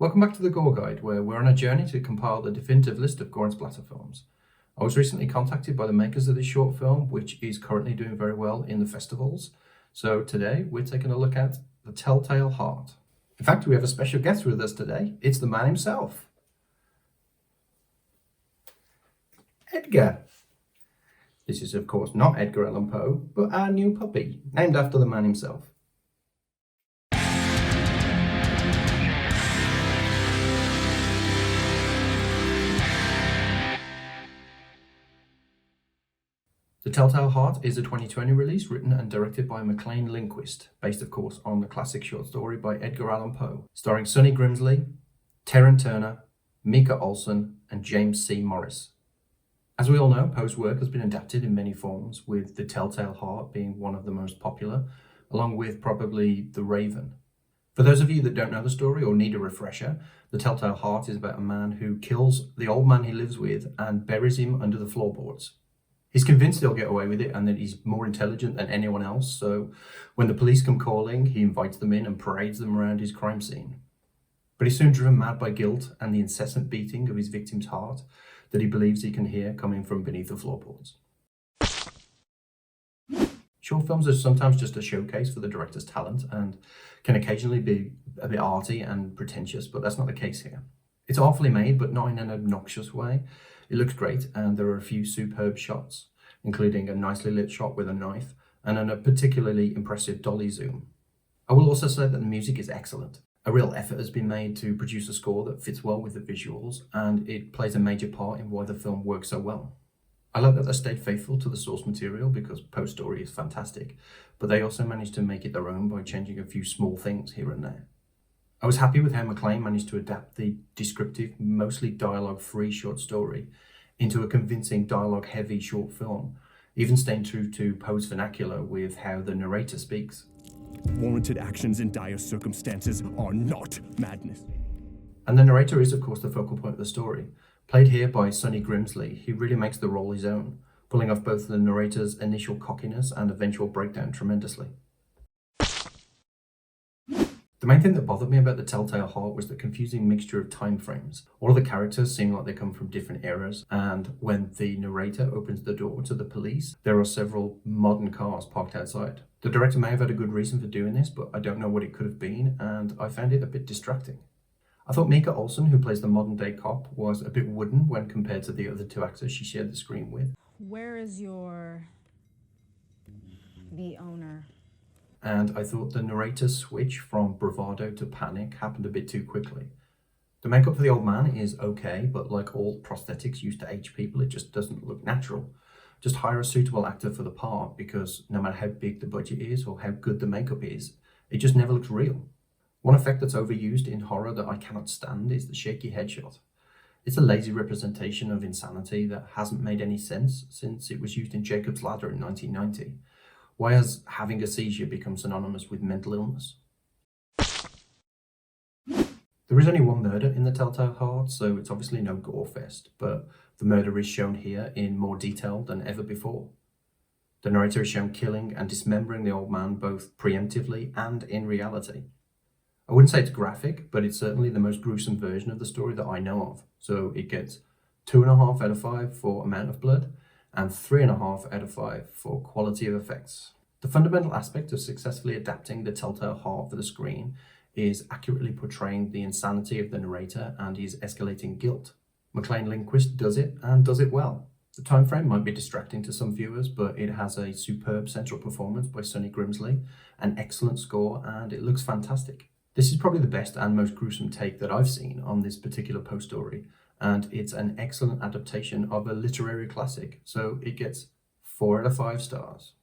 Welcome back to the Gore Guide, where we're on a journey to compile the definitive list of gore and splatter films. I was recently contacted by the makers of this short film, which is currently doing very well in the festivals. So today we're taking a look at The Telltale Heart. In fact, we have a special guest with us today. It's the man himself, Edgar. This is, of course, not Edgar Allan Poe, but our new puppy, named after the man himself. The Telltale Heart is a 2020 release written and directed by McLean Lindquist, based of course on the classic short story by Edgar Allan Poe, starring Sonny Grimsley, Terran Turner, Micah Olson, and James C. Morris. As we all know, Poe's work has been adapted in many forms, with The Telltale Heart being one of the most popular, along with probably The Raven. For those of you that don't know the story or need a refresher, The Telltale Heart is about a man who kills the old man he lives with and buries him under the floorboards. He's convinced he'll get away with it and that he's more intelligent than anyone else, so when the police come calling, he invites them in and parades them around his crime scene. But he's soon driven mad by guilt and the incessant beating of his victim's heart that he believes he can hear coming from beneath the floorboards. Short films are sometimes just a showcase for the director's talent and can occasionally be a bit arty and pretentious, but that's not the case here. It's awfully made, but not in an obnoxious way. It looks great, and there are a few superb shots, including a nicely lit shot with a knife and a particularly impressive dolly zoom. I will also say that the music is excellent. A real effort has been made to produce a score that fits well with the visuals, and it plays a major part in why the film works so well. I like that they stayed faithful to the source material because Poe's story is fantastic, but they also managed to make it their own by changing a few small things here and there. I was happy with how McLean managed to adapt the descriptive, mostly dialogue-free short story into a convincing dialogue-heavy short film, even staying true to Poe's vernacular with how the narrator speaks. Warranted actions in dire circumstances are not madness. And the narrator is, of course, the focal point of the story. Played here by Sonny Grimsley, he really makes the role his own, pulling off both the narrator's initial cockiness and eventual breakdown tremendously. The main thing that bothered me about The Telltale Heart was the confusing mixture of time frames. All of the characters seem like they come from different eras, and when the narrator opens the door to the police, there are several modern cars parked outside. The director may have had a good reason for doing this, but I don't know what it could have been, and I found it a bit distracting. I thought Micah Olson, who plays the modern-day cop, was a bit wooden when compared to the other two actors she shared the screen with. Where is the owner? And I thought the narrator's switch from bravado to panic happened a bit too quickly. The makeup for the old man is okay, but like all prosthetics used to age people, it just doesn't look natural. Just hire a suitable actor for the part, because no matter how big the budget is or how good the makeup is, it just never looks real. One effect that's overused in horror that I cannot stand is the shaky headshot. It's a lazy representation of insanity that hasn't made any sense since it was used in Jacob's Ladder in 1990. Why has having a seizure become synonymous with mental illness? There is only one murder in The Telltale Heart, so it's obviously no gore fest, but the murder is shown here in more detail than ever before. The narrator is shown killing and dismembering the old man both preemptively and in reality. I wouldn't say it's graphic, but it's certainly the most gruesome version of the story that I know of, so it gets 2.5 out of 5 for amount of blood, and 3.5 out of 5 for quality of effects. The fundamental aspect of successfully adapting The Telltale Heart for the screen is accurately portraying the insanity of the narrator and his escalating guilt. McLean Lindquist does it, and does it well. The time frame might be distracting to some viewers, but it has a superb central performance by Sonny Grimsley, an excellent score, and it looks fantastic. This is probably the best and most gruesome take that I've seen on this particular Poe story, and it's an excellent adaptation of a literary classic, so it gets 4 out of 5 stars.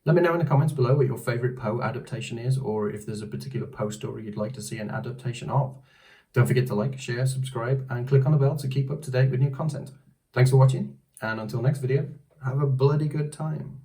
Let me know in the comments below what your favourite Poe adaptation is, or if there's a particular Poe story you'd like to see an adaptation of. Don't forget to like, share, subscribe, and click on the bell to keep up to date with new content. Thanks for watching, and until next video, have a bloody good time.